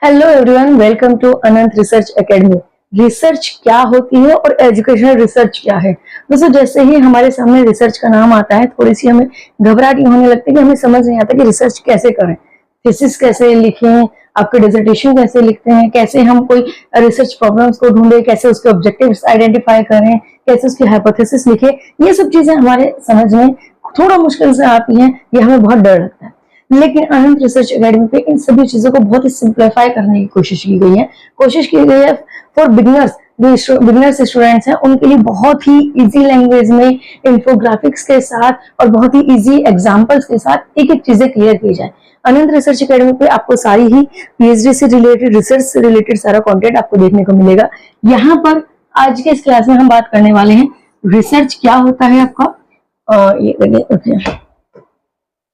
Hello everyone, welcome to Anant research academy. Research क्या होती है और एजुकेशनल रिसर्च क्या है। दोस्तों, जैसे ही हमारे सामने रिसर्च का नाम आता है थोड़ी सी हमें घबराहट होने लगती है कि हमें समझ नहीं आता कि रिसर्च कैसे करें, थीसिस कैसे लिखें, आपके डिसर्टेशन कैसे लिखते हैं, कैसे हम कोई रिसर्च प्रॉब्लम्स को ढूंढे, कैसे उसके ऑब्जेक्टिव्स आइडेंटिफाई करें, कैसे उसकी हाइपोथेसिस लिखे। ये सब चीजें हमारे समझ में थोड़ा मुश्किल से आती हैं, ये हमें बहुत डर लगता है। लेकिन अनंत रिसर्च एकेडमी पे इन सभी चीजों को बहुत ही सिंप्लीफाई करने की कोशिश की गई है। फॉर बिगनर्स, जो बिगनर्स स्टूडेंट्स हैं उनके लिए बहुत ही इजी लैंग्वेज में इंफोग्राफिक्स के साथ और बहुत ही इजी एग्जांपल्स के साथ एक एक चीजें क्लियर की जाए। अनंत रिसर्च एकेडमी पे आपको सारी ही पीएचडी से रिलेटेड, रिसर्च से रिलेटेड सारा कंटेंट आपको देखने को मिलेगा। यहाँ पर आज के इस क्लास में हम बात करने वाले हैं रिसर्च क्या होता है आपका।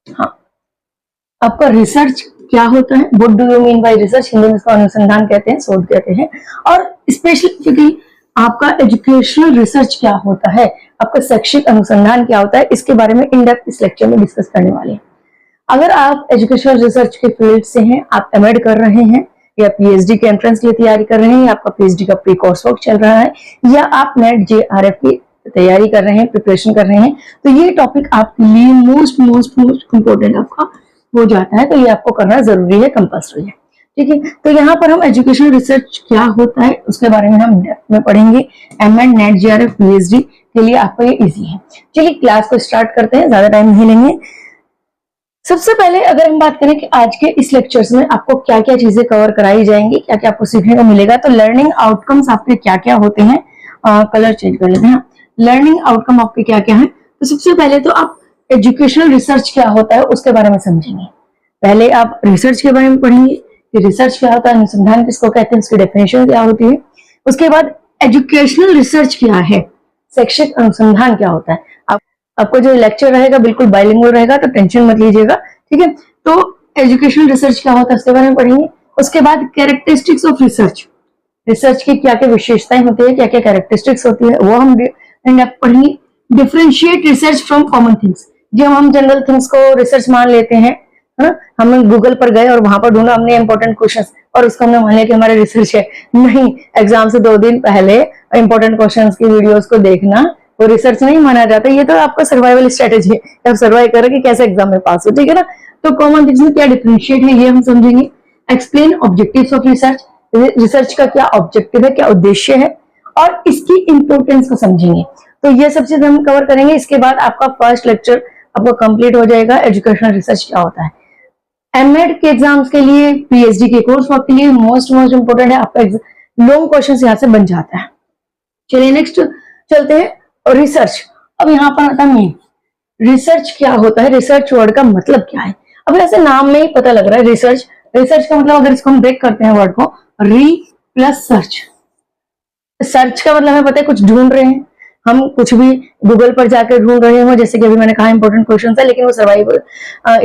हाँ, आपका रिसर्च क्या होता है, what do you mean by research, Hindi में इसको अनुसंधान कहते हैं, शोध कहते हैं। और स्पेसिफिकली आपका एजुकेशनल रिसर्च क्या होता है, आपका शैक्षिक अनुसंधान क्या होता है, इसके बारे में इन डेप्थ इस लेक्चर में डिस्कस करने वाले हैं। अगर आप एजुकेशनल रिसर्च के फील्ड से हैं, आप एमएड कर रहे हैं या पीएचडी के एंट्रेंस के लिए तैयारी कर रहे हैं, या आपका पीएचडी का प्री कोर्स वर्क चल रहा है, या आप नेट जेआरएफ की तैयारी कर रहे हैं, प्रिपरेशन कर रहे हैं, तो ये टॉपिक आपके लिए मोस्ट इंपोर्टेंट आपका हो जाता है। तो ये आपको करना जरूरी है, कंपल्सरी है। ठीक है, तो यहाँ पर हम एजुकेशनल रिसर्च क्या होता है उसके बारे में हम डेप्थ में पढ़ेंगे। एमएड, नेट जेआरएफ, पीएचडी के लिए आपको ये इजी है। चलिए क्लास को स्टार्ट करते हैं, ज्यादा टाइम नहीं लेंगे। सबसे पहले अगर हम बात करें कि आज के इस लेक्चर्स में आपको क्या क्या चीजें कवर कराई जाएंगी, क्या क्या आपको सीखने को मिलेगा, तो लर्निंग आउटकम्स आपके क्या क्या होते हैं। कलर चेंज कर लेते हैं। लर्निंग आउटकम आपके क्या क्या है, तो सबसे पहले तो आप एजुकेशनल रिसर्च क्या होता है उसके बारे में समझेंगे। पहले आप रिसर्च के बारे में पढ़ेंगे कि रिसर्च क्या होता है, अनुसंधान किसको कहते हैं, उसकी डेफिनेशन क्या होती है। उसके बाद एजुकेशनल रिसर्च क्या है, शैक्षिक अनुसंधान क्या होता है। आपको जो लेक्चर रहेगा बिल्कुल बाइलिंगुअल रहेगा, तो टेंशन मत लीजिएगा। ठीक है, तो एजुकेशनल रिसर्च क्या होता है उसके बारे में पढ़ेंगे। उसके बाद कैरेक्टरिस्टिक्स ऑफ रिसर्च, रिसर्च की क्या क्या विशेषताएं होती है, क्या क्या कैरेक्टरिस्टिक्स होती है, वो हम पढ़ेंगे। Differentiate research from common things, जो हम जनरल थिंग्स को रिसर्च मान लेते हैं, हम गूगल पर गए और वहां पर ढूंढा हमने इंपॉर्टेंट क्वेश्चंस और उसको हमने मान लिया कि हमारा रिसर्च है। नहीं, एग्जाम से 2 दिन पहले इंपॉर्टेंट क्वेश्चंस की वीडियोस को देखना वो रिसर्च नहीं माना जाता। ये तो आपका सर्वाइवल स्ट्रेटेजी है, आप सर्वाइव करें कि कैसे एग्जाम में पास हो। ठीक है ना, तो कॉमन थिंग्स में क्या डिफरेंशिएट है ये हम समझेंगे। Explain objectives of research, research का क्या ऑब्जेक्टिव है, क्या उद्देश्य है, और इसकी इंपोर्टेंस को समझेंगे। तो ये सब चीज हम कवर करेंगे। इसके बाद आपका फर्स्ट लेक्चर आपको कंप्लीट हो जाएगा, एजुकेशनल रिसर्च क्या होता है। एमएड के एग्जाम्स के लिए, पीएचडी के कोर्स वर्क के लिए मोस्ट इंपोर्टेंट है, आपका लॉन्ग क्वेश्चन यहाँ से बन जाता है। चलिए नेक्स्ट चलते हैं रिसर्च। अब यहाँ पर आता है रिसर्च क्या होता है, रिसर्च वर्ड का मतलब क्या है। अब ऐसे नाम में ही पता लग रहा है रिसर्च। रिसर्च का मतलब अगर इसको हम ब्रेक करते हैं वर्ड को, री प्लस सर्च। सर्च का मतलब हमें पता है कुछ ढूंढ रहे हैं, हम कुछ भी गूगल पर जाकर ढूंढ रहे हो, जैसे कि अभी मैंने कहा इंपॉर्टेंट क्वेश्चन है, लेकिन वो सर्वाइवल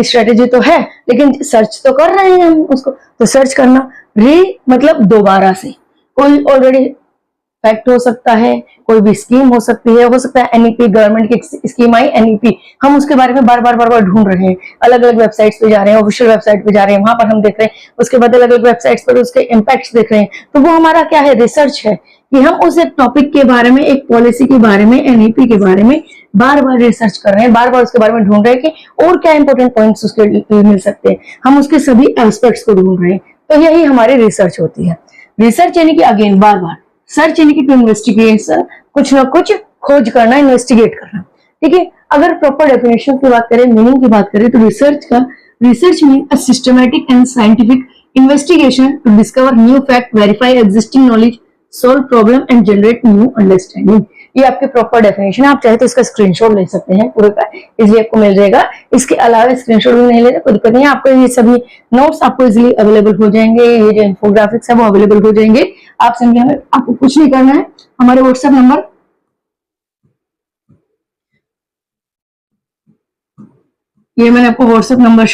स्ट्रेटेजी तो है, लेकिन सर्च तो कर रहे हैं हम उसको, तो सर्च करना। री मतलब दोबारा से, कोई ऑलरेडी फैक्ट हो सकता है, कोई भी स्कीम हो सकती है, हो सकता है एनईपी, गवर्नमेंट की स्कीम आई एनईपी, हम उसके बारे में बार बार ढूंढ रहे हैं, अलग अलग वेबसाइट्स पे जा रहे हैं, ऑफिशियल वेबसाइट पे जा रहे हैं, वहां पर हम देख रहे हैं, उसके बाद अलग अलग वेबसाइट्स पर उसके इम्पैक्ट्स देख रहे हैं। तो वो हमारा क्या है, रिसर्च है कि हम उस एक टॉपिक के बारे में, एक पॉलिसी के बारे में, एनईपी के बारे में बार बार रिसर्च कर रहे हैं, बार बार उसके बारे में ढूंढ रहे हैं कि और क्या इंपॉर्टेंट पॉइंट्स उसके मिल सकते हैं, हम उसके सभी एस्पेक्ट्स को ढूंढ रहे हैं। तो यही हमारी रिसर्च होती है। रिसर्च यानी कि अगेन बार बार, सर्च यानी कि टू इन्वेस्टिगेशन, कुछ ना कुछ खोज करना, इन्वेस्टिगेट करना। ठीक है, अगर प्रॉपर डेफिनेशन की बात करें, मीनिंग की बात करें, तो research mean a systematic and scientific investigation to discover new fact, verify existing knowledge, solve problem and generate new understanding. ये आपके प्रॉपर डेफिनेशन है। आप चाहे तो इसका स्क्रीनशॉट ले सकते हैं, पूरे का इजीली आपको मिल जाएगा। इसके अलावा स्क्रीनशॉट भी नहीं लेना, कोई दिक्कत नहीं है, आपको ये सभी नोट्स आपको इजीली अवेलेबल हो जाएंगे, ये जो इन्फोग्राफिक्स है वो अवेलेबल हो जाएंगे। आप समझे, हमें आपको कुछ नहीं करना है, हमारे व्हाट्सएप नंबर ये मैंने आपको व्हाट्सएप नंबर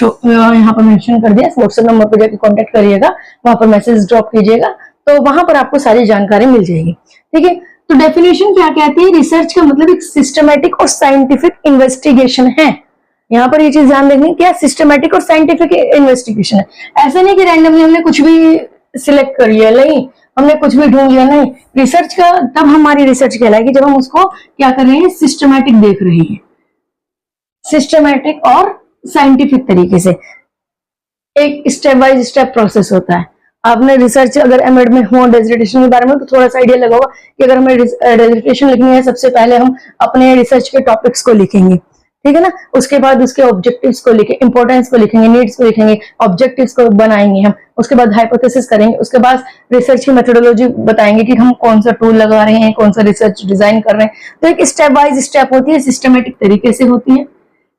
यहाँ पर मेंशन कर दिया, व्हाट्सएप नंबर पर जाकर कांटेक्ट करिएगा, वहां पर मैसेज ड्रॉप कीजिएगा, तो वहां पर आपको सारी जानकारी मिल जाएगी। ठीक है, तो डेफिनेशन क्या कहती है, रिसर्च का मतलब एक सिस्टमैटिक और साइंटिफिक इन्वेस्टिगेशन है। यहाँ पर ये चीज ध्यान रखनी, क्या सिस्टमैटिक और साइंटिफिक इन्वेस्टिगेशन है। ऐसा नहीं कि रैंडमली हमने कुछ भी सिलेक्ट कर लिया, नहीं हमने कुछ भी ढूंढ लिया, नहीं। रिसर्च का तब हमारी रिसर्च कहलाएगी जब हम उसको क्या कर रहे हैं, सिस्टमैटिक देख रहे हैं, सिस्टमैटिक और साइंटिफिक तरीके से। एक स्टेप बाय स्टेप प्रोसेस होता है। आपने रिसर्च अगर एमएड में हो डेजर्टेशन के बारे में तो थोड़ा सा आइडिया लगा होगा कि अगर हमें डेजर्टेशन लिखनी है, सबसे पहले हम अपने रिसर्च के टॉपिक्स को लिखेंगे, ठीक है ना। उसके बाद उसके ऑब्जेक्टिव्स को लिखेंगे, इंपॉर्टेंस को लिखेंगे, नीड्स को लिखेंगे, ऑब्जेक्टिव्स को बनाएंगे हम, उसके बाद हाइपोथेसिस करेंगे, उसके बाद रिसर्च की मेथोडोलॉजी बताएंगे कि हम कौन सा टूल लगा रहे हैं, कौन सा रिसर्च डिजाइन कर रहे हैं। तो एक स्टेप बाय स्टेप होती है, सिस्टमेटिक तरीके से होती है,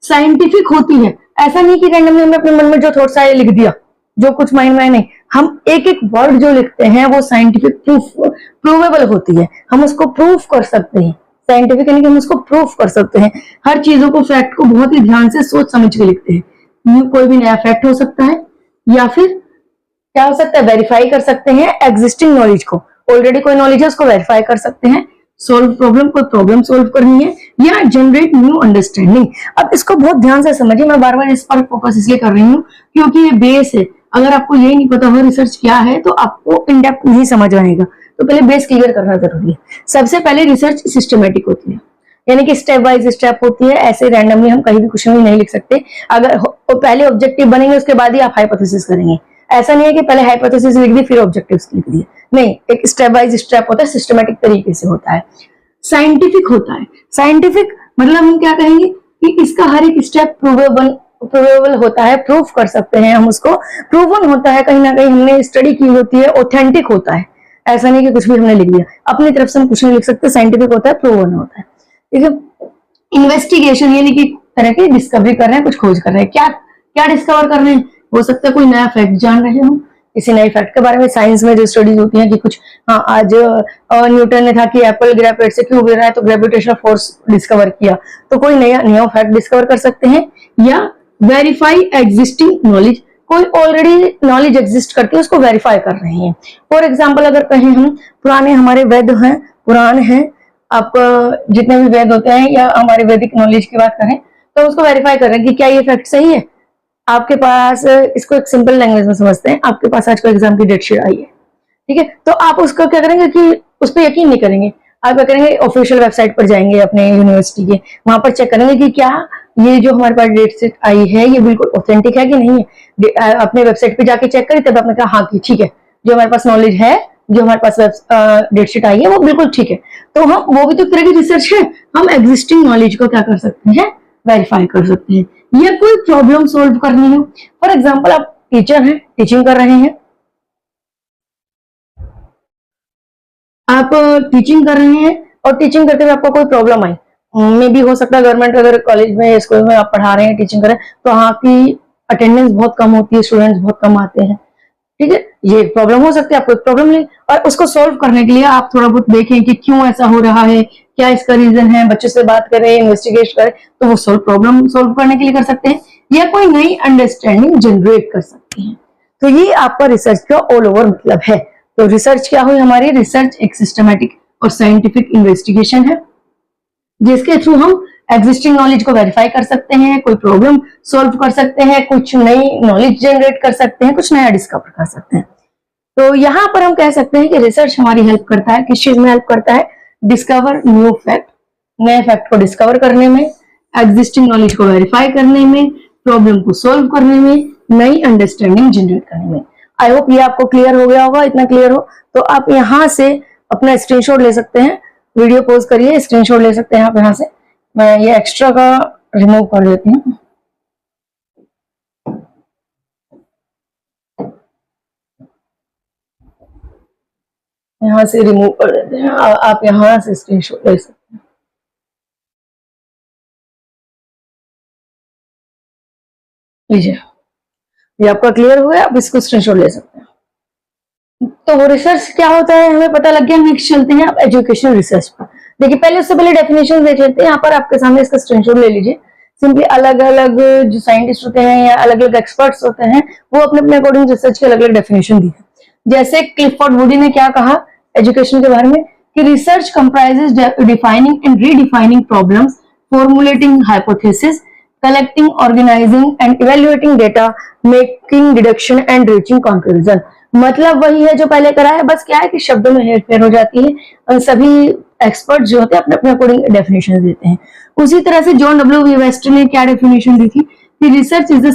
साइंटिफिक होती है। ऐसा नहीं कि रैंडमली हमने अपने मन में जो थॉट्स आए लिख दिया, जो कुछ माइंड में नहीं। हम एक एक वर्ड जो लिखते हैं वो साइंटिफिक प्रूवेबल होती है, हम उसको प्रूफ कर सकते हैं। साइंटिफिक यानी कि हम उसको प्रूफ कर सकते हैं। हर चीजों को, फैक्ट को बहुत ही ध्यान से सोच समझ के लिखते हैं। कोई भी नया फैक्ट हो सकता है या फिर क्या हो सकता है, वेरीफाई कर सकते हैं एग्जिस्टिंग नॉलेज को। ऑलरेडी कोई नॉलेज है उसको वेरीफाई कर सकते हैं, सोल्व प्रॉब्लम, कोई प्रॉब्लम सोल्व करनी है या जनरेट न्यू अंडरस्टैंडिंग। अब इसको बहुत ध्यान से समझिए, मैं बार बार इस पर फोकस इसलिए कर रही हूँ क्योंकि ये बेस है। अगर आपको यही नहीं पता हो रिसर्च क्या है तो आपको इन डेप्थ नहीं समझ आएगा। तो पहले बेस क्लियर करना जरूरी है। सबसे पहले रिसर्च सिस्टमेटिक होती है, यानी कि स्टेप बाय स्टेप होती है। ऐसे रैंडमली हम कहीं भी कुछ भी नहीं लिख सकते। अगर पहले ऑब्जेक्टिव बनेंगे उसके बाद ही आप हाइपोथेसिस करेंगे। ऐसा नहीं है कि पहले हाइपोथेसिस लिख दी फिर ऑब्जेक्टिव्स लिख दिए, नहीं, एक स्टेप बाय स्टेप होता है, सिस्टमेटिक तरीके से होता है। साइंटिफिक होता है, साइंटिफिक मतलब हम क्या कहेंगे कि इसका हर एक स्टेप प्रूवेबल होता है, प्रूफ कर सकते हैं हम उसको, प्रूवन होता है, कहीं ना कहीं हमने स्टडी की होती है, ऑथेंटिक होता है। ऐसा नहीं कि कुछ भी हमने लिख दिया, अपनी तरफ से हम कुछ नहीं लिख सकते। साइंटिफिक होता है, प्रूवन होता है, ठीक है। इन्वेस्टिगेशन यानी कि तरह की डिस्कवरी कर रहे हैं, कुछ खोज कर रहे हैं। क्या क्या डिस्कवर कर रहे हैं, हो सकता है कोई नया फैक्ट जान रहे हो, किसी नए फैक्ट के बारे में। साइंस में जो स्टडीज होती हैं कि कुछ, हाँ, आज न्यूटन ने था कि एप्पल गिरा पेड़ से क्यों गिर रहा है, तो ग्रेविटेशनल फोर्स डिस्कवर किया, तो कोई नया फैक्ट डिस्कवर कर सकते हैं। या वेरीफाई एग्जिस्टिंग नॉलेज, कोई ऑलरेडी नॉलेज एग्जिस्ट करती है उसको वेरीफाई कर रहे हैं। फॉर एग्जाम्पल अगर कहें हम पुराने हमारे वेद हैं, पुराण हैं, आप जितने भी वेद होते हैं या हमारे वैदिक नॉलेज की बात करें तो उसको वेरीफाई कर रहे हैं कि क्या ये फैक्ट सही है। आपके पास, इसको एक सिंपल लैंग्वेज में समझते हैं, आपके पास आज को एग्जाम की डेटशीट आई है, ठीक है, तो आप उसको क्या करेंगे कि उस पर यकीन नहीं करेंगे। आप क्या करेंगे, ऑफिशियल वेबसाइट पर जाएंगे अपने यूनिवर्सिटी के, वहां पर चेक करेंगे कि क्या ये जो हमारे पास डेटशीट आई है ये बिल्कुल ऑथेंटिक है कि नहीं है। अपने वेबसाइट पे जाके चेक करें, तब आपने कहा हाँ कि ठीक है, जो हमारे पास नॉलेज है, जो हमारे पास डेटशीट आई है वो बिल्कुल ठीक है। तो हम, वो भी तो तरह की रिसर्च है, हम एग्जिस्टिंग नॉलेज को क्या कर सकते हैं, वेरीफाई कर सकते हैं। या कोई प्रॉब्लम सोल्व करनी है, फॉर एग्जाम्पल आप टीचर हैं, टीचिंग कर रहे हैं, आप टीचिंग कर रहे हैं और टीचिंग करते हुए आपको कोई प्रॉब्लम आई, मे भी हो सकता है गवर्नमेंट अगर कॉलेज में स्कूल में आप पढ़ा रहे हैं, टीचिंग कर रहे हैं, तो वहाँ की अटेंडेंस बहुत कम होती है, स्टूडेंट्स बहुत कम आते हैं, ठीक है, ये एक प्रॉब्लम हो सकती है, आपको एक प्रॉब्लम नहीं, और उसको सोल्व करने के लिए आप थोड़ा बहुत देखें कि क्यों ऐसा हो रहा है, क्या इसका रीजन है, बच्चों से बात करें, इन्वेस्टिगेट करें, तो वो प्रॉब्लम सोल्व करने के लिए कर सकते हैं। या कोई नई अंडरस्टैंडिंग जनरेट कर सकते हैं। तो ये आपका रिसर्च का ऑल ओवर मतलब है। तो रिसर्च क्या हुई हमारी, रिसर्च एक सिस्टमैटिक और साइंटिफिक इन्वेस्टिगेशन है जिसके थ्रू हम एग्जिस्टिंग नॉलेज को वेरीफाई कर सकते हैं, कोई प्रॉब्लम सोल्व कर सकते हैं, कुछ नई नॉलेज जनरेट कर सकते हैं, कुछ नया डिस्कवर कर सकते हैं। तो यहाँ पर हम कह सकते हैं कि रिसर्च हमारी हेल्प करता है, किस चीज में हेल्प करता है, डिस्कवर न्यू फैक्ट, नए फैक्ट को डिस्कवर करने में, एग्जिस्टिंग नॉलेज को वेरीफाई करने में, प्रॉब्लम को सोल्व करने में, नई अंडरस्टैंडिंग जनरेट करने में। आई होप ये आपको क्लियर हो गया होगा। इतना क्लियर हो तो आप यहाँ से अपना स्क्रीनशॉट ले सकते हैं, वीडियो पॉज करिए, स्क्रीनशॉट ले सकते हैं आप यहाँ से। मैं ये एक्स्ट्रा का रिमूव कर देती हूँ। यहाँ से रिमूव कर देते हैं, आप यहाँ से स्क्रीनशॉट ले सकते हैं। लीजिए, ये आपका क्लियर हो गया, आप इसको स्क्रीनशॉट ले सकते हैं। तो रिसर्च क्या होता है हमें पता लग गया। नेक्स्ट चलते हैं आप एजुकेशनल रिसर्च पर। देखिए पहले, उससे पहले डेफिनेशन देख लेते हैं। यहाँ पर आपके सामने इसका स्क्रीनशॉट ले लीजिए। सिंपली अलग अलग जो साइंटिस्ट होते हैं या अलग अलग एक्सपर्ट्स होते हैं वो अपने अपने अकॉर्डिंग रिसर्च के अलग अलग डेफिनेशन दी है। जैसे क्लिफोर्ड वुडी ने क्या कहा एजुकेशन के बारे में कि research comprises defining and redefining problems, formulating hypothesis, collecting, organizing and evaluating data, making deduction and reaching conclusion। मतलब वही है जो पहले कराया, बस क्या है कि शब्दों में हेरफेर हो जाती है और सभी एक्सपर्ट जो होते हैं अपने अपने अकॉर्डिंग डेफिनेशन देते हैं। उसी तरह से जॉन डब्ल्यू वेस्टर ने क्या डेफिनेशन दी थी कि research is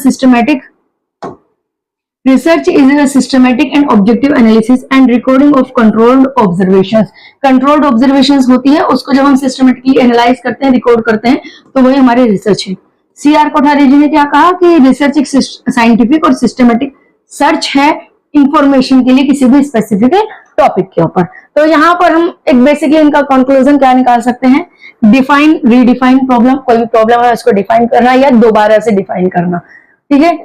a systematic and objective analysis and recording of controlled observations। controlled observations होती है, उसको जब हम systematically analyze करते हैं, रिकॉर्ड करते हैं, तो वही हमारी रिसर्च है। सी आर कोठारी जी ने क्या कहा कि रिसर्च एक साइंटिफिक और सिस्टमेटिक सर्च है इंफॉर्मेशन के लिए किसी भी स्पेसिफिक टॉपिक के ऊपर। तो यहाँ पर हम एक बेसिकली इनका कंक्लूजन क्या निकाल सकते हैं, डिफाइन रीडिफाइन प्रॉब्लम, कोई भी प्रॉब्लम है उसको डिफाइन करना या दोबारा से डिफाइन करना, ठीक है।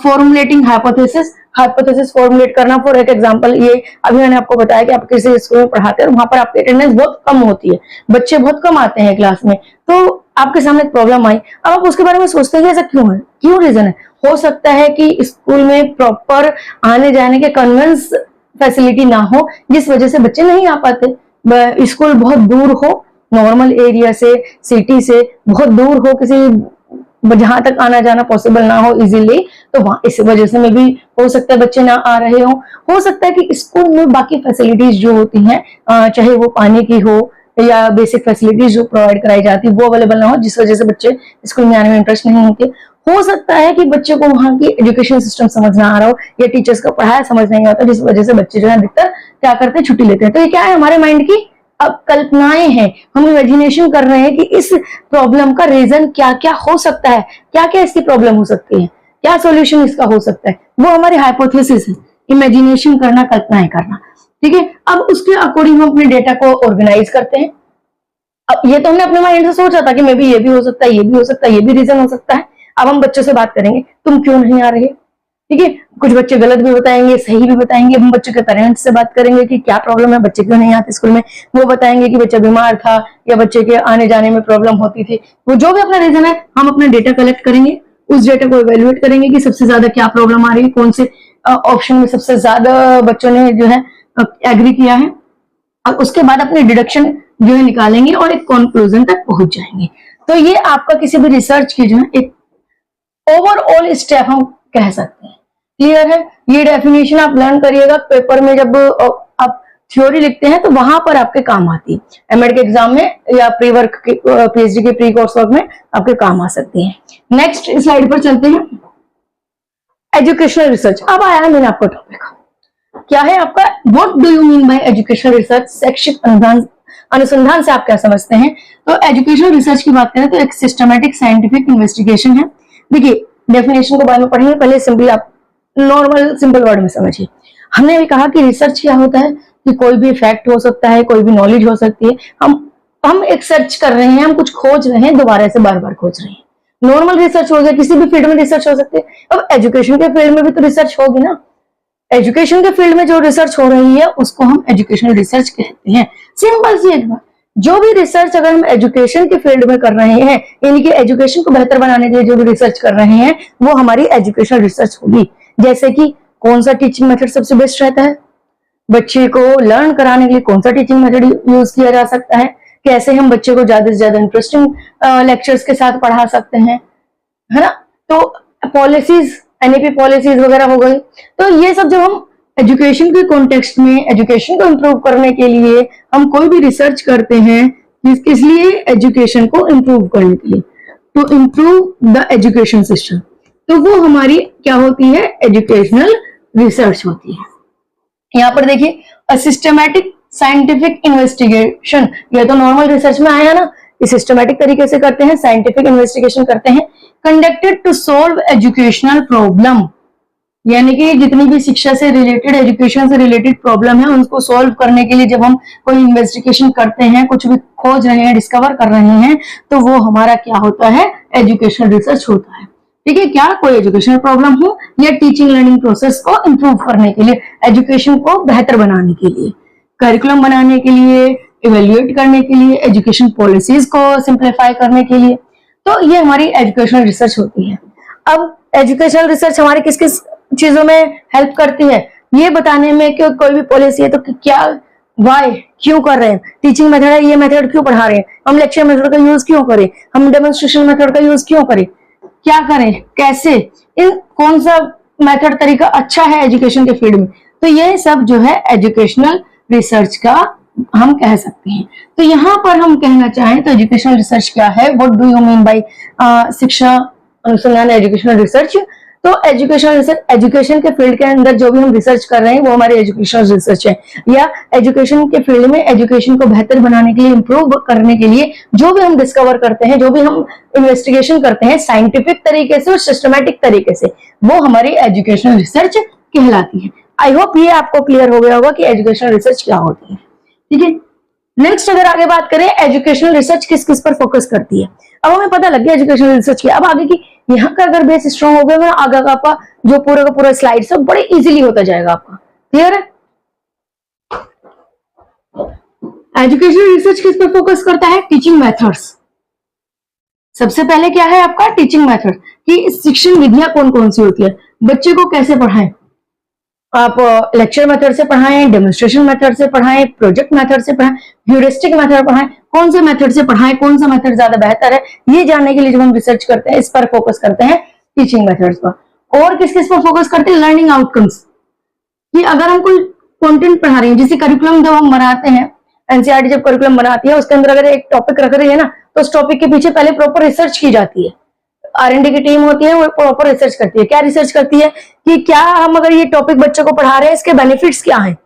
फॉर्मुलेटिंग हाइपोथेसिस फॉर्मुलेट करना। फॉर एक एग्जांपल, ये अभी मैंने आपको बताया कि आप किसी स्कूल में पढ़ाते हैं, वहां पर आपकी अटेंडेंस बहुत कम होती है, बच्चे बहुत कम आते हैं क्लास में, तो आपके सामने प्रॉब्लम आई, अब आप उसके बारे में सोचते हैं कि ऐसा क्यों है, क्यों रीजन है। हो सकता है कि स्कूल में प्रॉपर आने जाने के कन्वेंस फैसिलिटी ना हो, जिस वजह से बच्चे नहीं आ पाते। स्कूल बहुत दूर हो, नॉर्मल एरिया से, सिटी से बहुत दूर हो, किसी जहां तक आना जाना पॉसिबल ना हो इजीली, तो वहां इस वजह से में भी हो सकता है बच्चे ना आ रहे हो सकता है कि स्कूल में बाकी फैसिलिटीज जो होती हैं, चाहे वो पानी की हो या बेसिक फैसिलिटीज जो प्रोवाइड कराई जाती है वो अवेलेबल ना हो, जिस वजह से बच्चे स्कूल में आने में इंटरेस्ट नहीं होते। हो सकता है कि बच्चे को वहां की एजुकेशन सिस्टम समझ ना आ रहा हो या टीचर्स का पढ़ाया समझ नहीं आता, जिस वजह से बच्चे जो है अधिकतर क्या करते हैं, छुट्टी लेते हैं। तो ये क्या है, हमारे माइंड की अब कल्पनाएं हैं, हम इमेजिनेशन कर रहे हैं कि इस प्रॉब्लम का रीजन क्या क्या हो सकता है, क्या क्या इसकी प्रॉब्लम हो सकती है, क्या सॉल्यूशन इसका हो सकता है, वो हमारी हाइपोथेसिस है, इमेजिनेशन करना, कल्पनाएं करना, ठीक है। अब उसके अकॉर्डिंग हम अपने डेटा को ऑर्गेनाइज करते हैं। अब ये तो हमने अपने माइंड से सोचा था कि मे बी ये भी हो सकता है, ये भी हो सकता है, ये भी रीजन हो सकता है। अब हम बच्चों से बात करेंगे, तुम क्यों नहीं आ रहे, ठीक है। कुछ बच्चे गलत भी बताएंगे, सही भी बताएंगे। हम बच्चों के पेरेंट्स से बात करेंगे कि क्या प्रॉब्लम है, बच्चे क्यों नहीं आते स्कूल में, वो बताएंगे कि बच्चा बीमार था या बच्चे के आने जाने में प्रॉब्लम होती थी। वो जो भी अपना रीजन है, हम अपना डेटा कलेक्ट करेंगे, उस डेटा को इवेल्युएट करेंगे कि सबसे ज्यादा क्या प्रॉब्लम आ रही है, कौन से ऑप्शन में सबसे ज्यादा बच्चों ने जो है एग्री किया है, और उसके बाद अपने डिडक्शन जो है निकालेंगे और एक कंक्लूजन तक पहुंच जाएंगे। तो ये आपका किसी भी रिसर्च की जो है एक ओवरऑल स्टेप हम कह सकते हैं। क्लियर है, ये डेफिनेशन आप लर्न करिएगा पेपर में, जब आप थ्योरी लिखते हैं तो वहां पर आपके काम आती है, एमएड के एग्जाम में या प्री वर्क के पीएचडी के प्री कोर्स वर्क में आपके काम आ सकती है। नेक्स्ट स्लाइड पर चलते हैं, एजुकेशनल रिसर्च। अब आया है मैंने आपको टॉपिक, क्या है आपका, what do you mean by educational research, शैक्षिक अनुसंधान से आप क्या समझते हैं। तो एजुकेशनल रिसर्च की बात करें तो एक सिस्टमैटिक साइंटिफिक इन्वेस्टिगेशन है। देखिए डेफिनेशन को बाद में पढ़ेंगे, पहले सिंपली आप नॉर्मल सिंपल वर्ड में समझिए। हमने भी कहा कि रिसर्च क्या होता है कि कोई भी फैक्ट हो सकता है, कोई भी नॉलेज हो सकती है, हम एक सर्च कर रहे हैं, हम कुछ खोज रहे हैं, दोबारा से बार बार खोज रहे हैं। नॉर्मल रिसर्च हो गया, किसी भी फील्ड में रिसर्च हो सकती है। अब एजुकेशन के फील्ड में भी तो रिसर्च होगी ना, एजुकेशन के फील्ड में जो रिसर्च हो रही है उसको हम एजुकेशनल रिसर्च कहते हैं। सिंपल सी एक बात, जो भी रिसर्च अगर हम एजुकेशन के फील्ड में कर रहे हैं, यानी कि एजुकेशन को बेहतर बनाने के लिए जो भी रिसर्च कर रहे हैं, वो हमारी एजुकेशनल रिसर्च होगी। जैसे कि कौन सा टीचिंग मेथड सबसे बेस्ट रहता है, बच्चे को लर्न कराने के लिए कौन सा टीचिंग मेथड यूज किया जा सकता है, कैसे हम बच्चे को ज्यादा से ज्यादा इंटरेस्टिंग लेक्चर्स के साथ पढ़ा सकते हैं, है ना। तो पॉलिसीज, एनईपी पॉलिसीज वगैरह हो गई। तो ये सब जब हम एजुकेशन के कॉन्टेक्स्ट में एजुकेशन को इम्प्रूव करने के लिए हम कोई भी रिसर्च करते हैं, किस लिए, एजुकेशन को इम्प्रूव करने के लिए, to improve the education system, तो वो हमारी क्या होती है, एजुकेशनल रिसर्च होती है। यहाँ पर देखिए, अ सिस्टमैटिक साइंटिफिक इन्वेस्टिगेशन, ये तो नॉर्मल रिसर्च में आया ना, ये सिस्टमैटिक तरीके से करते हैं, साइंटिफिक इन्वेस्टिगेशन करते हैं, conducted to solve educational problem, यानी कि जितनी भी शिक्षा से रिलेटेड, एजुकेशन से रिलेटेड प्रॉब्लम है उनको सॉल्व करने के लिए जब हम कोई इन्वेस्टिगेशन करते हैं, कुछ भी खोज रहे हैं, डिस्कवर कर रहे हैं, तो वो हमारा क्या होता है, एजुकेशनल रिसर्च होता है। ठीक है, क्या कोई एजुकेशनल प्रॉब्लम हो या टीचिंग लर्निंग प्रोसेस को इंप्रूव करने के लिए, एजुकेशन को बेहतर बनाने के लिए, करिकुलम बनाने के लिए, इवेल्युएट करने के लिए, एजुकेशन पॉलिसीज को सिंप्लीफाई करने के लिए, तो ये हमारी एजुकेशनल रिसर्च होती है। अब एजुकेशनल रिसर्च हमारे किस किस चीजों में हेल्प करती है, ये बताने में कि कोई भी पॉलिसी है तो क्या, वाई, क्यों कर रहे हैं, टीचिंग मेथड है, ये मेथड क्यों पढ़ा रहे हैं, हम लेक्चर मेथड का यूज क्यों करें, हम डेमोन्स्ट्रेशन मेथड का यूज क्यों करें, क्या करें, कैसे, इन कौन सा मेथड तरीका अच्छा है एजुकेशन के फील्ड में, तो ये सब जो है एजुकेशनल रिसर्च का हम कह सकते हैं। तो यहाँ पर हम कहना चाहें तो एजुकेशनल रिसर्च क्या है, what do you mean by शिक्षा अनुसंधान एजुकेशनल रिसर्च। तो एजुकेशनल रिसर्च, एजुकेशन के फील्ड के अंदर जो भी हम रिसर्च कर रहे हैं वो हमारी एजुकेशनल रिसर्च है, या एजुकेशन के फील्ड में एजुकेशन को बेहतर बनाने के लिए, इंप्रूव करने के लिए जो भी हम डिस्कवर करते हैं, जो भी हम इन्वेस्टिगेशन करते हैं साइंटिफिक तरीके से और सिस्टमैटिक तरीके से, वो हमारी एजुकेशनल रिसर्च कहलाती है। आई होप ये आपको क्लियर हो गया होगा कि एजुकेशनल रिसर्च क्या होती है। ठीक है, नेक्स्ट अगर आगे बात करें एजुकेशनल रिसर्च किस किस पर फोकस करती है। अब हमें पता लग गया एजुकेशनल रिसर्च क्या। अब आगे की यहाँ का अगर बेस स्ट्रॉन्ग हो गया, आगे का आपका जो पूरा का पूरा स्लाइड सब बड़े इजीली होता जाएगा आपका। क्लियर है? एजुकेशनल रिसर्च किस पर फोकस करता है? Teaching methods. सबसे पहले क्या है आपका टीचिंग मेथड, कि शिक्षण विधियां कौन कौन सी होती है, बच्चे को कैसे पढ़ाएं। आप लेक्चर मेथड से पढ़ाएं, डेमोन्स्ट्रेशन मेथड से पढ़ाएं, प्रोजेक्ट मेथड से पढ़ाएं, ह्यूरिस्टिक मेथड पढ़ाएं, कौन से मेथड से पढ़ाएं, कौन सा मेथड ज्यादा बेहतर है, ये जानने के लिए जब हम रिसर्च करते हैं इस पर फोकस करते हैं, टीचिंग मेथड्स पर। और किस किस पर फोकस करते हैं? लर्निंग आउटकम्स, कि अगर हम कोई कंटेंट पढ़ा रहे हैं, जैसे करिकुलम जब हम बनाते हैं, एनसीईआरटी जब करिकुलम बनाती है उसके अंदर अगर एक टॉपिक रख रही है ना, तो उस टॉपिक के पीछे पहले प्रॉपर रिसर्च की जाती है। R&D की टीम होती है, वो प्रॉपर रिसर्च करती है। क्या रिसर्च करती है? कि क्या हम अगर ये टॉपिक बच्चों को पढ़ा रहे हैं इसके बेनिफिट्स क्या हैं।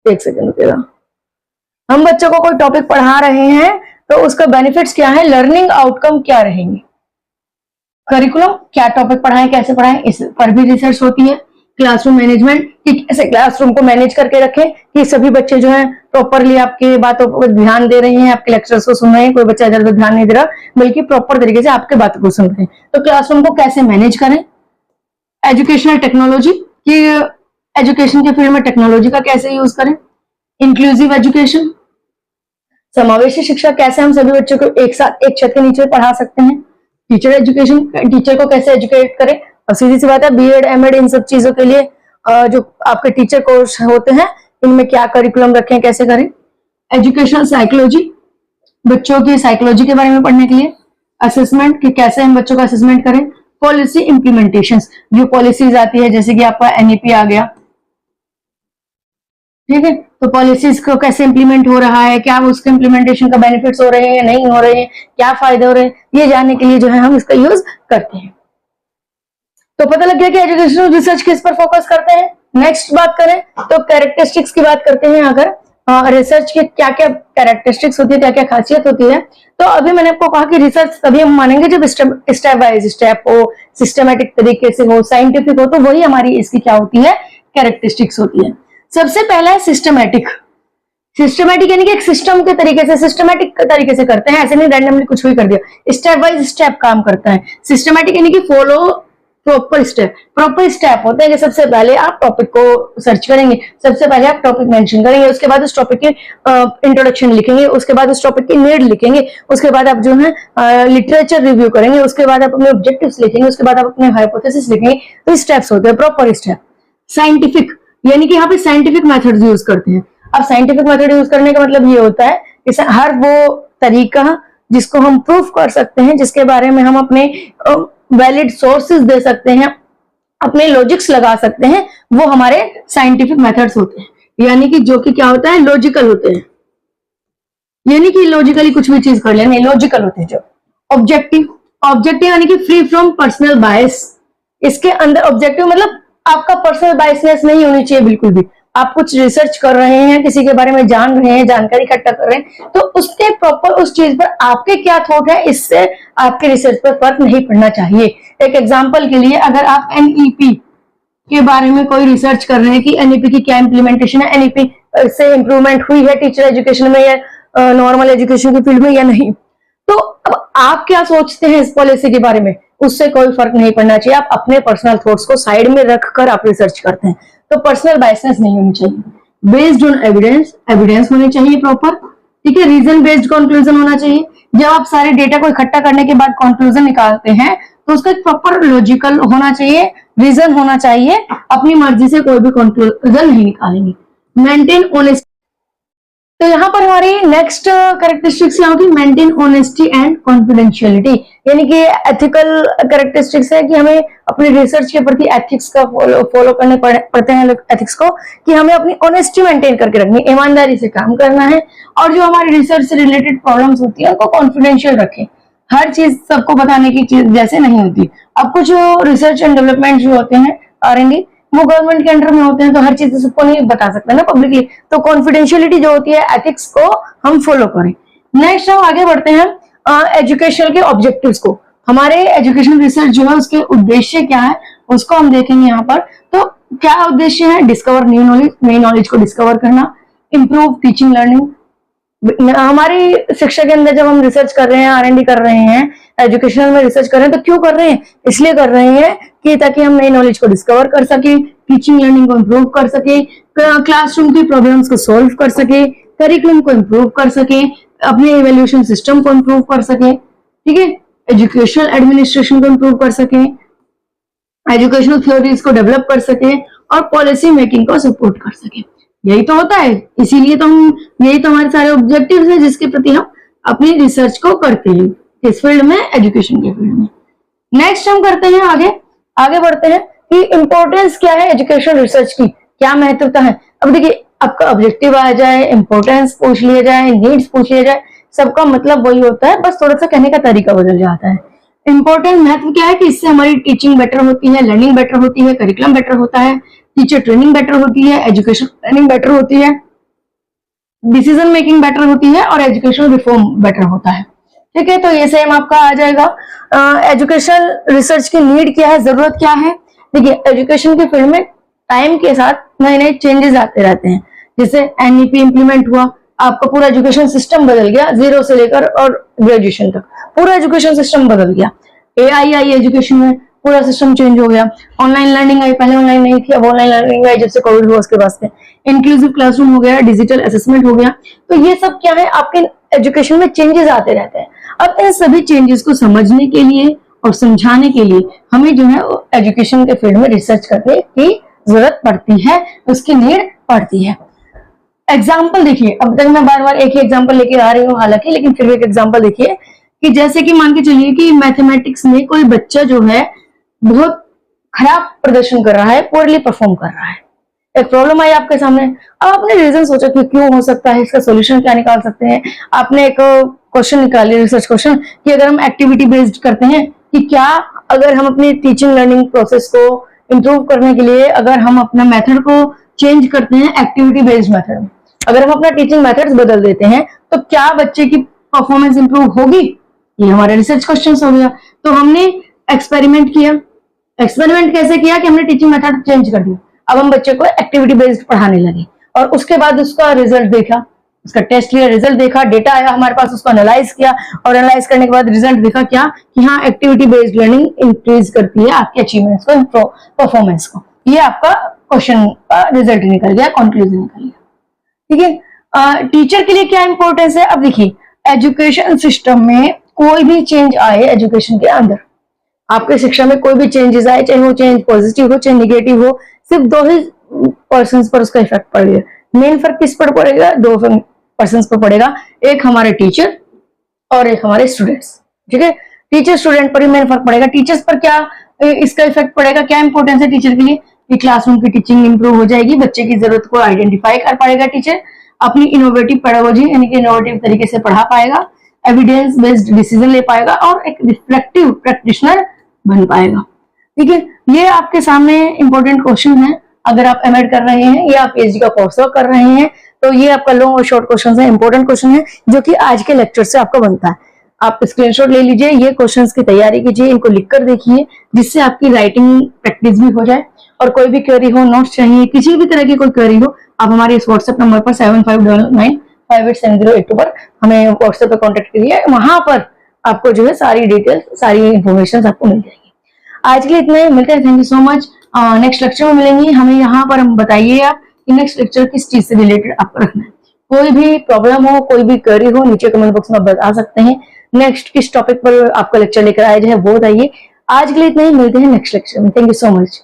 एक सेकंड रुकिएगा, हम बच्चों को कोई टॉपिक पढ़ा रहे हैं तो उसका बेनिफिट्स क्या है, लर्निंग आउटकम क्या रहेंगे, करिकुलम क्या टॉपिक पढ़ाएं, कैसे पढ़ाएं, इस पर भी रिसर्च होती है। क्लासरूम मैनेजमेंट, कि कैसे क्लासरूम को मैनेज करके रखें कि सभी बच्चे जो हैं प्रॉपरली आपकी बातों पर ध्यान दे रहे हैं, आपके लेक्चर्स को सुन रहे हैं, कोई बच्चा इधर उधर ध्यान नहीं दे रहा, बल्कि प्रॉपर तरीके से आपके बातों को सुन रहे हैं। तो क्लासरूम को कैसे मैनेज करें। एजुकेशनल टेक्नोलॉजी, कि एजुकेशन के फील्ड में टेक्नोलॉजी का कैसे यूज करें। इंक्लूसिव एजुकेशन, समावेशी शिक्षा, कैसे हम सभी बच्चों को एक साथ एक छत के नीचे पढ़ा सकते हैं। टीचर एजुकेशन, टीचर को कैसे एजुकेट करें। अब सीधी सी बात है, बीएड एमएड इन सब चीजों के लिए जो आपके टीचर कोर्स होते हैं इनमें क्या करिकुलम रखें, कैसे करें। एजुकेशनल साइकोलॉजी, बच्चों की साइकोलॉजी के बारे में पढ़ने के लिए। असेसमेंट, कि कैसे हम बच्चों का असेसमेंट करें। पॉलिसी इंप्लीमेंटेशन, जो पॉलिसीज आती है जैसे कि आपका एनईपी आ गया, ठीक है, तो पॉलिसीज को कैसे इंप्लीमेंट हो रहा है, क्या उसके इंप्लीमेंटेशन का बेनिफिट्स हो रहे हैं, नहीं हो रहे हैं, क्या फायदे हो रहे हैं, ये जानने के लिए जो है हम इसका यूज करते हैं। तो पता लग गया कि एजुकेशनल रिसर्च किस पर फोकस करते हैं। नेक्स्ट बात करें तो कैरेक्टरिस्टिक्स की बात करते हैं। अगर रिसर्च के क्या क्या कैरेक्टरिस्टिक्स होती है, क्या क्या खासियत होती है, तो अभी मैंने आपको कहा कि रिसर्च तभी हम मानेंगे जब स्टेप बाय स्टेप हो, सिस्टमेटिक तरीके से हो, साइंटिफिक हो, तो वही हमारी इसकी क्या होती है, कैरेक्टरिस्टिक्स होती है। सबसे पहला है सिस्टमेटिक। सिस्टमेटिक यानी कि एक सिस्टम के तरीके से, सिस्टमेटिक तरीके से करते हैं, ऐसे नहीं रैंडमली कुछ भी कर दिया, स्टेप बाय स्टेप काम करता है। सिस्टमेटिक यानी कि फॉलो प्रॉपर स्टेप होते हैं कि सबसे पहले आप टॉपिक को सर्च करेंगे, सबसे पहले आप टॉपिक मेंशन करेंगे, उसके बाद उस टॉपिक की इंट्रोडक्शन लिखेंगे, उसके बाद उस टॉपिक की नीड लिखेंगे, उसके बाद आप जो है लिटरेचर रिव्यू करेंगे, उसके बाद आप अपने ऑब्जेक्टिव्स लिखेंगे, उसके बाद आप अपने हाइपोथेसिस लिखेंगे। तो स्टेप्स होते हैं, प्रॉपर स्टेप। साइंटिफिक यानी कि यहाँ पे साइंटिफिक मेथड्स यूज करते हैं। अब साइंटिफिक मेथड यूज करने का मतलब ये होता है कि हर वो तरीका जिसको हम प्रूफ कर सकते हैं, जिसके बारे में हम अपने वैलिड सोर्सेज दे सकते हैं, अपने लॉजिक्स लगा सकते हैं, वो हमारे साइंटिफिक मेथड्स होते हैं। यानी कि जो कि क्या होता है, लॉजिकल होते हैं, यानी कि लॉजिकली कुछ भी चीज कर लेंगे, लॉजिकल होते हैं। जो ऑब्जेक्टिव यानी कि फ्री फ्रॉम पर्सनल बायस। इसके अंदर ऑब्जेक्टिव मतलब आपका पर्सनल बायसनेस नहीं होनी चाहिए बिल्कुल भी। आप कुछ रिसर्च कर रहे हैं, किसी के बारे में जान रहे हैं, जानकारी इकट्ठा कर रहे हैं, तो उसके प्रॉपर उस चीज पर आपके क्या थॉट है, इससे आपके रिसर्च पर फर्क नहीं पड़ना चाहिए। एक एग्जांपल के लिए, अगर आप एनईपी के बारे में कोई रिसर्च कर रहे हैं कि एनईपी की क्या इंप्लीमेंटेशन है, एनईपी से इंप्रूवमेंट हुई है टीचर एजुकेशन में या नॉर्मल एजुकेशन की फील्ड में या नहीं, तो अब आप क्या सोचते हैं इस पॉलिसी के बारे में, उससे कोई फर्क नहीं पड़ना चाहिए। आप अपने पर्सनल थॉट्स को साइड में रखकर आप रिसर्च करते हैं, तो पर्सनल बायसनेस नहीं होनी चाहिए। बेस्ड ऑन एविडेंस होनी चाहिए प्रॉपर, ठीक है। रीजन बेस्ड कंक्लूजन होना चाहिए। जब आप सारे डेटा को इकट्ठा करने के बाद कंक्लूजन निकालते हैं तो उसका एक प्रॉपर लॉजिकल होना चाहिए, रीजन होना चाहिए। अपनी मर्जी से कोई भी कंक्लूजन नहीं निकालेंगे। मेंटेन ऑनेस्टी, तो यहाँ पर हमारी नेक्स्ट कैरेक्टरिस्टिक्स क्या होगी, मेंटेन ऑनेस्टी एंड कॉन्फिडेंशियलिटी, यानी कि एथिकल कैरेक्टरिस्टिक्स है कि हमें अपने रिसर्च के प्रति एथिक्स का फॉलो करने पड़ते हैं एथिक्स को, कि हमें अपनी ऑनेस्टी मेंटेन करके रखनी, ईमानदारी से काम करना है, और जो हमारी रिसर्च से रिलेटेड प्रॉब्लम्स होती है उनको कॉन्फिडेंशियल रखें। हर चीज सबको बताने की चीज जैसे नहीं होती। अब कुछ रिसर्च एंड डेवलपमेंट जो होते हैं R&D, वो गवर्नमेंट के अंडर में होते हैं, तो हर चीज सबको नहीं बता सकते ना पब्लिकली, तो कॉन्फिडेंशियलिटी जो होती है एथिक्स को हम फॉलो करें। नेक्स्ट हम आगे बढ़ते हैं एजुकेशन के ऑब्जेक्टिव्स को। हमारे एजुकेशन रिसर्च जो है उसके उद्देश्य क्या है उसको हम देखेंगे यहाँ पर। तो क्या उद्देश्य है, डिस्कवर न्यू नॉलेज, नई नॉलेज को डिस्कवर करना, इंप्रूव टीचिंग लर्निंग। हमारी शिक्षा के अंदर जब हम रिसर्च कर रहे हैं, R&D कर रहे हैं, एजुकेशनल में रिसर्च कर रहे हैं, तो क्यों कर रहे हैं, इसलिए कर रहे हैं कि ताकि हम नई नॉलेज को डिस्कवर कर सके, टीचिंग लर्निंग को इम्प्रूव कर सके, क्लासरूम की प्रॉब्लम्स को सॉल्व कर सके, करिकुलम को इम्प्रूव कर सके, अपने इवेल्युएशन सिस्टम को इम्प्रूव कर सके, ठीक है, एजुकेशनल एडमिनिस्ट्रेशन को इम्प्रूव कर सके, एजुकेशनल थ्योरीज को डेवलप कर सके, और पॉलिसी मेकिंग को सपोर्ट कर सके। यही तो होता है, इसीलिए तो हम, यही तो हमारे सारे ऑब्जेक्टिव्स हैं जिसके प्रति हम अपनी रिसर्च को करते हैं, इस फील्ड में, एजुकेशन के फील्ड में। नेक्स्ट हम करते हैं आगे बढ़ते हैं कि इंपॉर्टेंस क्या है एजुकेशन रिसर्च की, क्या महत्वता है। अब देखिए, आपका ऑब्जेक्टिव आ जाए, इंपॉर्टेंस पूछ लिया जाए, नीड्स पूछ लिया जाए, सबका मतलब वही होता है, बस थोड़ा सा कहने का तरीका बदल जाता है। इंपॉर्टेंट महत्व क्या है कि इससे हमारी टीचिंग बेटर होती है, लर्निंग बेटर होती है, करिकुलम बेटर होता है, टीचर ट्रेनिंग बेटर होती है, एजुकेशन प्लानिंग बेटर होती है, डिसीजन मेकिंग बेटर होती है, और एजुकेशनल रिफॉर्म बेटर होता है। ठीक है, तो ये सेम आपका आ जाएगा। एजुकेशन रिसर्च की नीड क्या है, जरूरत क्या है। देखिए, एजुकेशन के फील्ड में टाइम के साथ नए नए चेंजेस आते रहते हैं। जैसे NEP इम्प्लीमेंट हुआ, आपका पूरा एजुकेशन सिस्टम बदल गया, 0 से लेकर और ग्रेजुएशन तक पूरा एजुकेशन सिस्टम बदल गया। AI आई एजुकेशन में, पूरा सिस्टम चेंज हो गया। ऑनलाइन लर्निंग आई, पहले ऑनलाइन नहीं थी, अब ऑनलाइन लर्निंग आई, जब से कोविड हुआ उसके बाद से। इंक्लूसिव क्लासरूम हो गया, डिजिटल असेसमेंट हो गया। तो ये सब क्या है, आपके एजुकेशन में चेंजेस आते रहते हैं। अब इन सभी चेंजेस को समझने के लिए और समझाने के लिए हमें जो है एजुकेशन के फील्ड में रिसर्च करने की जरूरत पड़ती है, उसकी नीड पड़ती है। एग्जाम्पल देखिए, अब तक मैं बार बार एक ही एग्जाम्पल लेके आ रही हूँ हालांकि, लेकिन फिर भी एक एग्जाम्पल देखिए कि जैसे कि मान के चलिए कि मैथमेटिक्स में कोई बच्चा जो है बहुत खराब प्रदर्शन कर रहा है, पोरली परफॉर्म कर रहा है, एक प्रॉब्लम आई आपके सामने। अब आपने रीजन सोचा कि क्यों हो सकता है, इसका सॉल्यूशन क्या निकाल सकते हैं। आपने एक क्वेश्चन निकाली, रिसर्च क्वेश्चन, कि अगर हम एक्टिविटी बेस्ड करते हैं, कि क्या अगर हम अपनी टीचिंग लर्निंग प्रोसेस को इंप्रूव करने के लिए अगर हम अपना मेथड को चेंज करते हैं एक्टिविटी बेस्ड मेथड में, अगर हम अपना टीचिंग मेथड्स बदल देते हैं, तो क्या बच्चे की परफॉर्मेंस इंप्रूव होगी। ये हमारा रिसर्च क्वेश्चन हो गया। तो हमने एक्सपेरिमेंट किया। एक्सपेरिमेंट कैसे किया कि हमने टीचिंग मेथड चेंज कर दिया, अब हम बच्चे को एक्टिविटी बेस्ड पढ़ाने लगे, और उसके बाद उसका रिजल्ट देखा, उसका टेस्ट लिया, रिजल्ट देखा, डेटा आया हमारे पास, उसको एनालाइज किया, और एनालाइज करने के बाद रिजल्ट देखा क्या, कि हाँ एक्टिविटी बेस्ड लर्निंग इंक्रीज करती है आपके अचीवमेंट्स को, परफॉर्मेंस को। ये आपका क्वेश्चन का रिजल्ट निकल गया, कंक्लूजन निकल गया। ठीक है, टीचर के लिए क्या इंपॉर्टेंस है। अब देखिए, एजुकेशन सिस्टम में कोई भी चेंज आए, एजुकेशन के अंदर आपके शिक्षा में कोई भी चेंजेस आए, चाहे वो चेंज पॉजिटिव हो चाहे निगेटिव हो, सिर्फ 2 ही पर्सन्स पर उसका इफेक्ट पड़ेगा। मेन फर्क किस पर पड़ेगा, 2 पर्सन्स पर पड़ेगा, एक हमारे टीचर और एक हमारे स्टूडेंट्स। ठीक है, टीचर स्टूडेंट पर ही मेन फर्क पड़ेगा। टीचर्स पर क्या इसका इफेक्ट पड़ेगा, क्या इंपॉर्टेंस है टीचर के लिए, कि क्लासरूम की टीचिंग इंप्रूव हो जाएगी, बच्चे की जरूरत को आइडेंटिफाई कर पाएगा टीचर, अपनी इनोवेटिव पेडागोजी यानी कि इनोवेटिव तरीके से पढ़ा पाएगा, एविडेंस बेस्ड डिसीजन ले पाएगा, और एक रिफ्लेक्टिव प्रैक्टिशनर बन पाएगा। ठीक है, ये आपके सामने इंपॉर्टेंट क्वेश्चन है। अगर आप एमएड कर रहे हैं या पीएचडी का कोर्स कर रहे हैं, तो ये आपका लॉन्ग और शॉर्ट क्वेश्चन है, इंपॉर्टेंट क्वेश्चन है, जो कि आज के लेक्चर से आपका बनता है। आप स्क्रीनशॉट ले लीजिए, ये क्वेश्चंस की तैयारी कीजिए, इनको लिखकर देखिए, जिससे आपकी राइटिंग प्रैक्टिस भी हो जाए। और कोई भी क्वेरी हो, नोट्स चाहिए, किसी भी तरह की कोई क्वेरी हो, आप हमारे इस व्हाट्सएप नंबर पर 7599587082 पर हमें व्हाट्सएप पर कॉन्टेक्ट करिए। वहां पर आपको जो है सारी डिटेल्स, सारी इंफॉर्मेशन आपको मिल जाएगी। आज के लिए इतना ही, मिलते हैं, thank you so much. Next lecture में मिलेंगे। हमें यहाँ पर हम बताइए आप कि नेक्स्ट लेक्चर किस चीज से रिलेटेड आपको रखना है। कोई भी प्रॉब्लम हो, कोई भी क्वेरी हो, नीचे कमेंट बॉक्स में बता सकते हैं। नेक्स्ट किस टॉपिक पर आपका लेक्चर लेकर आया जाए वो बताइए। आज के लिए इतना ही, मिलते हैं नेक्स्ट लेक्चर में। Thank you so much.